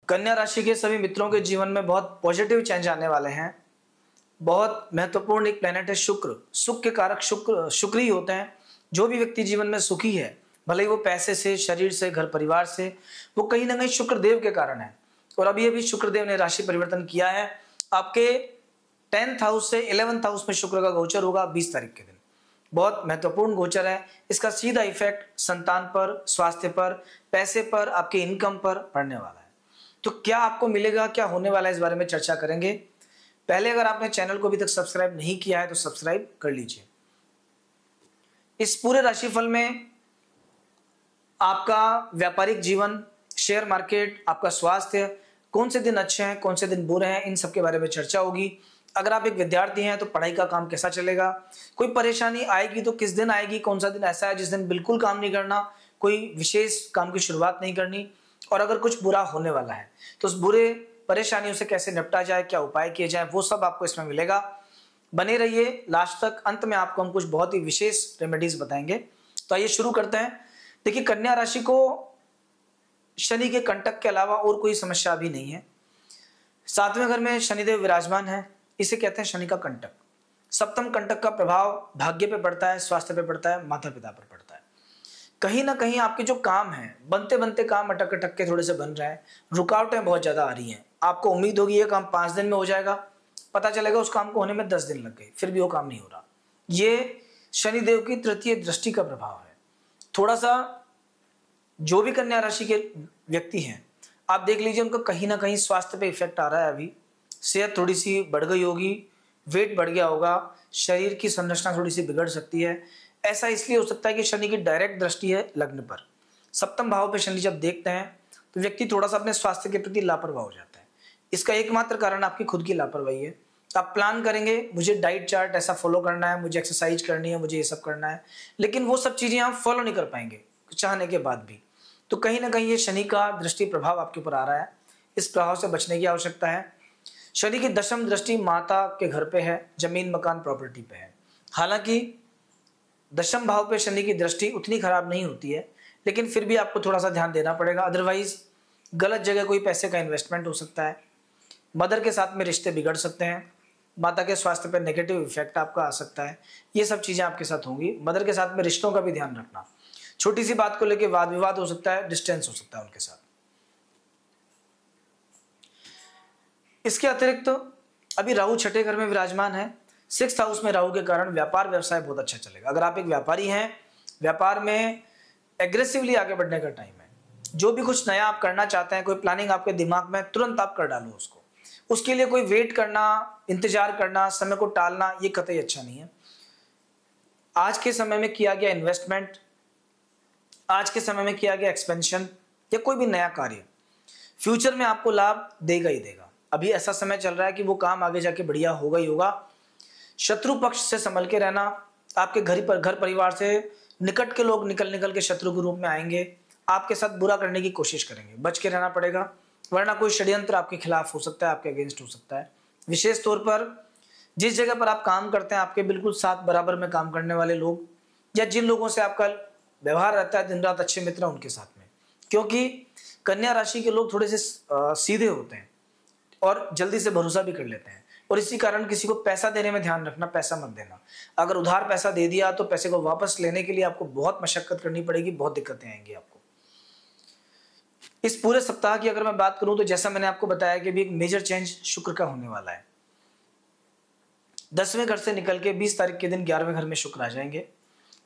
कन्या राशि के सभी मित्रों के जीवन में बहुत पॉजिटिव चेंज आने वाले हैं। बहुत महत्वपूर्ण एक प्लेनेट है शुक्र। सुख के कारक शुक्र ही होते हैं। जो भी व्यक्ति जीवन में सुखी है, भले ही वो पैसे से, शरीर से, घर परिवार से, वो कहीं ना कहीं शुक्रदेव के कारण है। और अभी अभी शुक्रदेव ने राशि परिवर्तन किया है। आपके 10th हाउस से 11th हाउस में शुक्र का गोचर होगा 20 तारीख के दिन। बहुत महत्वपूर्ण गोचर है। इसका सीधा इफेक्ट संतान पर, स्वास्थ्य पर, पैसे पर, आपके इनकम पर पड़ने वाला है। तो क्या आपको मिलेगा, क्या होने वाला है, इस बारे में चर्चा करेंगे। पहले अगर आपने चैनल को अभी तक सब्सक्राइब नहीं किया है तो सब्सक्राइब कर लीजिए। इस पूरे राशिफल में आपका व्यापारिक जीवन, शेयर मार्केट, आपका स्वास्थ्य, कौन से दिन अच्छे हैं, कौन से दिन बुरे हैं, इन सब के बारे में चर्चा होगी। अगर आप एक विद्यार्थी हैं तो पढ़ाई का काम कैसा चलेगा, कोई परेशानी आएगी तो किस दिन आएगी, कौन सा दिन ऐसा है जिस दिन बिल्कुल काम नहीं करना, कोई विशेष काम की शुरुआत नहीं करनी, और अगर कुछ बुरा होने वाला है तो उस बुरे परेशानियों से कैसे निपटा जाए, क्या उपाय किए जाए, वो सब आपको इसमें मिलेगा। बने रहिए लास्ट तक। अंत में आपको हम कुछ बहुत ही विशेष रेमेडीज बताएंगे। तो आइए शुरू करते हैं। देखिए, कन्या राशि को शनि के कंटक के अलावा और कोई समस्या भी नहीं है। 7वें घर में शनिदेव विराजमान है, इसे कहते हैं शनि का कंटक। सप्तम कंटक का प्रभाव भाग्य पे पड़ता है, स्वास्थ्य पे पड़ता है, माता पिता पर पड़ता है। कहीं ना कहीं आपके जो काम है, बनते बनते काम अटक अटक के थोड़े से बन रहे हैं, रुकावटें बहुत ज्यादा आ रही हैं। आपको उम्मीद होगी ये काम 5 दिन में हो जाएगा, पता चलेगा उस काम को होने में 10 दिन लग गए, फिर भी वो काम नहीं हो रहा। ये शनिदेव की तृतीय दृष्टि का प्रभाव है। थोड़ा सा जो भी कन्या राशि के व्यक्ति हैं, आप देख लीजिए, उनका कहीं ना कहीं स्वास्थ्य पे इफेक्ट आ रहा है। अभी सेहत थोड़ी सी बढ़ गई होगी, वेट बढ़ गया होगा, शरीर की संरचना थोड़ी सी बिगड़ सकती है। ऐसा इसलिए हो सकता है कि शनि की डायरेक्ट दृष्टि है लग्न पर। सप्तम भाव पे शनि जब देखते हैं तो व्यक्ति थोड़ा सा अपने स्वास्थ्य के प्रति लापरवाह हो जाता है। इसका एकमात्र कारण आपकी खुद की लापरवाही है। आप प्लान करेंगे, मुझे डाइट चार्ट ऐसा फॉलो करना है, मुझे एक्सरसाइज करनी है, मुझे ये सब करना है, लेकिन वो सब चीजें आप फॉलो नहीं कर पाएंगे चाहने के बाद भी। तो कहीं ना कहीं ये शनि का दृष्टि प्रभाव आपके ऊपर आ रहा है। इस प्रभाव से बचने की आवश्यकता है। शनि की दशम दृष्टि माता के घर पे है, जमीन मकान प्रॉपर्टी पे है। हालांकि दशम भाव पे शनि की दृष्टि उतनी खराब नहीं होती है, लेकिन फिर भी आपको थोड़ा सा ध्यान देना पड़ेगा। अदरवाइज गलत जगह कोई पैसे का इन्वेस्टमेंट हो सकता है। मदर के साथ में रिश्ते बिगड़ सकते हैं। माता के स्वास्थ्य पर नेगेटिव इफेक्ट आपका आ सकता है। ये सब चीजें आपके साथ होंगी। मदर के साथ में रिश्तों का भी ध्यान रखना। छोटी सी बात को लेकर वाद विवाद हो सकता है, डिस्टेंस हो सकता है उनके साथ। इसके अतिरिक्त अभी राहु 6ठे घर में विराजमान है। 6th हाउस में राहु के कारण व्यापार व्यवसाय बहुत अच्छा चलेगा। अगर आप एक व्यापारी हैं, व्यापार में एग्रेसिवली आगे बढ़ने का टाइम है। जो भी कुछ नया आप करना चाहते हैं, कोई प्लानिंग आपके दिमाग में, तुरंत आप कर डालो उसको। उसके लिए कोई वेट करना, इंतजार करना, समय को टालना, ये कतई अच्छा नहीं है। आज के समय में किया गया इन्वेस्टमेंट, आज के समय में किया गया एक्सपेंशन या कोई भी नया कार्य फ्यूचर में आपको लाभ देगा ही देगा। अभी ऐसा समय चल रहा है कि वो काम आगे जाके बढ़िया होगा ही होगा। शत्रु पक्ष से संभल के रहना। आपके घर परिवार से निकट के लोग निकल के शत्रु के रूप में आएंगे, आपके साथ बुरा करने की कोशिश करेंगे, बच के रहना पड़ेगा, वरना कोई षड्यंत्र आपके खिलाफ हो सकता है, आपके अगेंस्ट हो सकता है। विशेष तौर पर जिस जगह पर आप काम करते हैं, आपके बिल्कुल साथ बराबर में काम करने वाले लोग या जिन लोगों से आपका व्यवहार रहता है दिन रात, अच्छे मित्र हैं उनके साथ में, क्योंकि कन्या राशि के लोग थोड़े से सीधे होते हैं और जल्दी से भरोसा भी कर लेते हैं। और इसी कारण किसी को पैसा देने में ध्यान रखना, पैसा मत देना। अगर उधार पैसा दे दिया तो पैसे को वापस लेने के लिए आपको बहुत मशक्कत करनी पड़ेगी, बहुत दिक्कतें आएंगी आपको। इस पूरे सप्ताह की अगर मैं बात करूं तो जैसा मैंने आपको बताया कि भी एक मेजर चेंज शुक्र का होने वाला है। 10वें घर से निकल के 20 तारीख के दिन 11वें घर में शुक्र आ जाएंगे।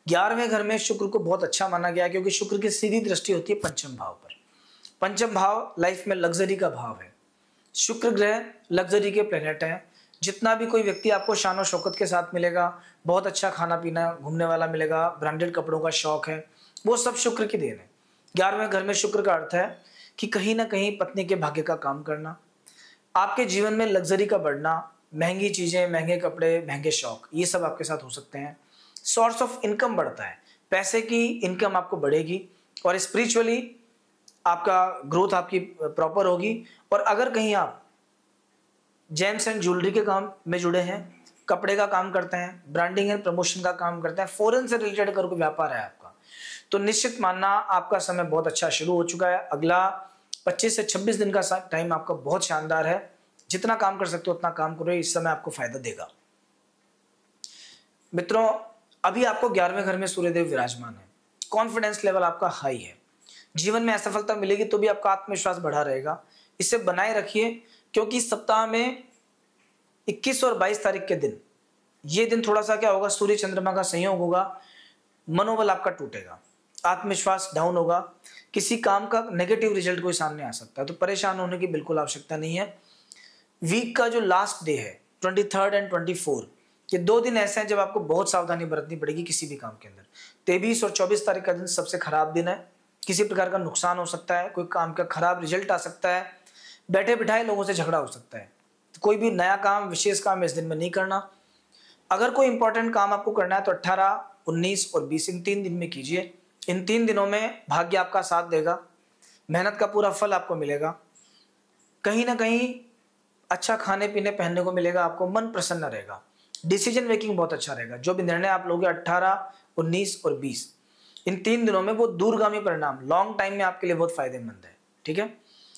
11वें घर में शुक्र को बहुत अच्छा माना गया, क्योंकि शुक्र की सीधी दृष्टि होती है पंचम भाव पर। पंचम भाव लाइफ में लग्जरी का भाव है। शुक्र ग्रह लग्जरी के प्लेनेट है। जितना भी कोई व्यक्ति आपको शान और शौकत के साथ मिलेगा, बहुत अच्छा खाना पीना, घूमने वाला मिलेगा, ब्रांडेड कपड़ों का शौक है, वो सब शुक्र की देन है। 11वें घर में शुक्र का अर्थ है कि कहीं ना कहीं पत्नी के भाग्य का काम करना, आपके जीवन में लग्जरी का बढ़ना, महंगी चीजें, महंगे कपड़े, महंगे शौक, ये सब आपके साथ हो सकते हैं। सोर्स ऑफ इनकम बढ़ता है, पैसे की इनकम आपको बढ़ेगी और स्पिरिचुअली आपका ग्रोथ आपकी प्रॉपर होगी। और अगर कहीं आप जेम्स एंड ज्वेलरी के काम में जुड़े हैं, कपड़े का काम करते हैं, ब्रांडिंग एंड प्रमोशन का काम करते हैं, फॉरेन से रिलेटेड अगर व्यापार है आपका, तो निश्चित मानना आपका समय बहुत अच्छा शुरू हो चुका है। अगला 25 से 26 दिन का टाइम आपका बहुत शानदार है। जितना काम कर सकते हो उतना काम करो, इस समय आपको फायदा देगा। मित्रों, अभी आपको 11वें घर में सूर्यदेव विराजमान है, कॉन्फिडेंस लेवल आपका हाई है, जीवन में असफलता मिलेगी तो भी आपका आत्मविश्वास बढ़ा रहेगा, इसे बनाए रखिए। क्योंकि सप्ताह में 21 और 22 तारीख के दिन, ये दिन थोड़ा सा क्या होगा, सूर्य चंद्रमा का संयोग होगा, मनोबल आपका टूटेगा, आत्मविश्वास डाउन होगा, किसी काम का नेगेटिव रिजल्ट कोई सामने आ सकता है, तो परेशान होने की बिल्कुल आवश्यकता नहीं है। वीक का जो लास्ट डे है 23 एंड 24, ये 2 दिन ऐसे हैं जब आपको बहुत सावधानी बरतनी पड़ेगी किसी भी काम के अंदर। 23 और 24 तारीख का दिन सबसे खराब दिन है, किसी प्रकार का नुकसान हो सकता है, कोई काम का खराब रिजल्ट आ सकता है, बैठे बिठाए लोगों से झगड़ा हो सकता है। तो कोई भी नया काम, विशेष काम इस दिन में नहीं करना। अगर कोई इंपॉर्टेंट काम आपको करना है तो 18, 19 और 20 इन 3 दिन में कीजिए। इन 3 दिनों में भाग्य आपका साथ देगा, मेहनत का पूरा फल आपको मिलेगा, कहीं ना कहीं अच्छा खाने पीने पहनने को मिलेगा, आपको मन प्रसन्न रहेगा, डिसीजन मेकिंग बहुत अच्छा रहेगा। जो भी निर्णय आप लोगे 18, 19 और 20 इन 3 दिनों में वो दूरगामी परिणाम लॉन्ग टाइम में आपके लिए बहुत फायदेमंद है। ठीक है,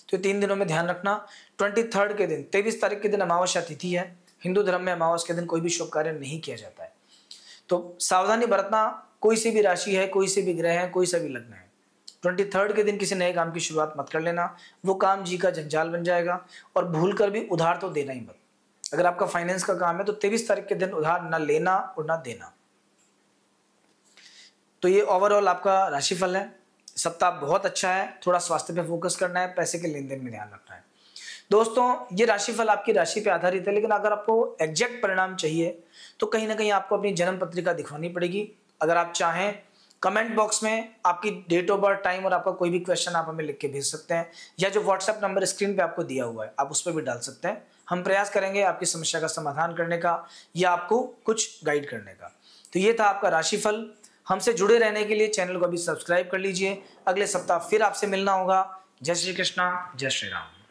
तो 3 दिनों में ध्यान रखना। 23 के दिन, 23 तारीख के दिन अमावस्या तिथि है। हिंदू धर्म में अमावस्या के दिन कोई भी शुभ कार्य नहीं किया जाता है, तो सावधानी बरतना। कोई सी भी राशि है, कोई से भी ग्रह है, कोई सा भी लग्न है, 23 के दिन किसी नए काम की शुरुआत मत कर लेना, वो काम जी का जंजाल बन जाएगा। और भूल कर भी उधार तो देना ही मत। अगर आपका फाइनेंस का काम है तो 23 तारीख के दिन उधार ना लेना और ना देना। तो ये ओवरऑल आपका राशिफल है। सप्ताह बहुत अच्छा है, थोड़ा स्वास्थ्य पे फोकस करना है, पैसे के लेन देन में ध्यान रखना है। दोस्तों, ये राशिफल आपकी राशि पे आधारित है, लेकिन अगर आपको एग्जैक्ट परिणाम चाहिए तो कहीं ना कहीं आपको अपनी जन्म पत्रिका दिखवानी पड़ेगी। अगर आप चाहें, कमेंट बॉक्स में आपकी डेट ऑफ बर्थ, टाइम और आपका कोई भी क्वेश्चन आप हमें लिख के भेज सकते हैं, या जो व्हाट्सएप नंबर स्क्रीन पे आपको दिया हुआ है आप उस पर भी डाल सकते हैं। हम प्रयास करेंगे आपकी समस्या का समाधान करने का या आपको कुछ गाइड करने का। तो ये था आपका राशिफल। हमसे जुड़े रहने के लिए चैनल को अभी सब्सक्राइब कर लीजिए। अगले सप्ताह फिर आपसे मिलना होगा। जय श्री कृष्णा, जय श्री राम।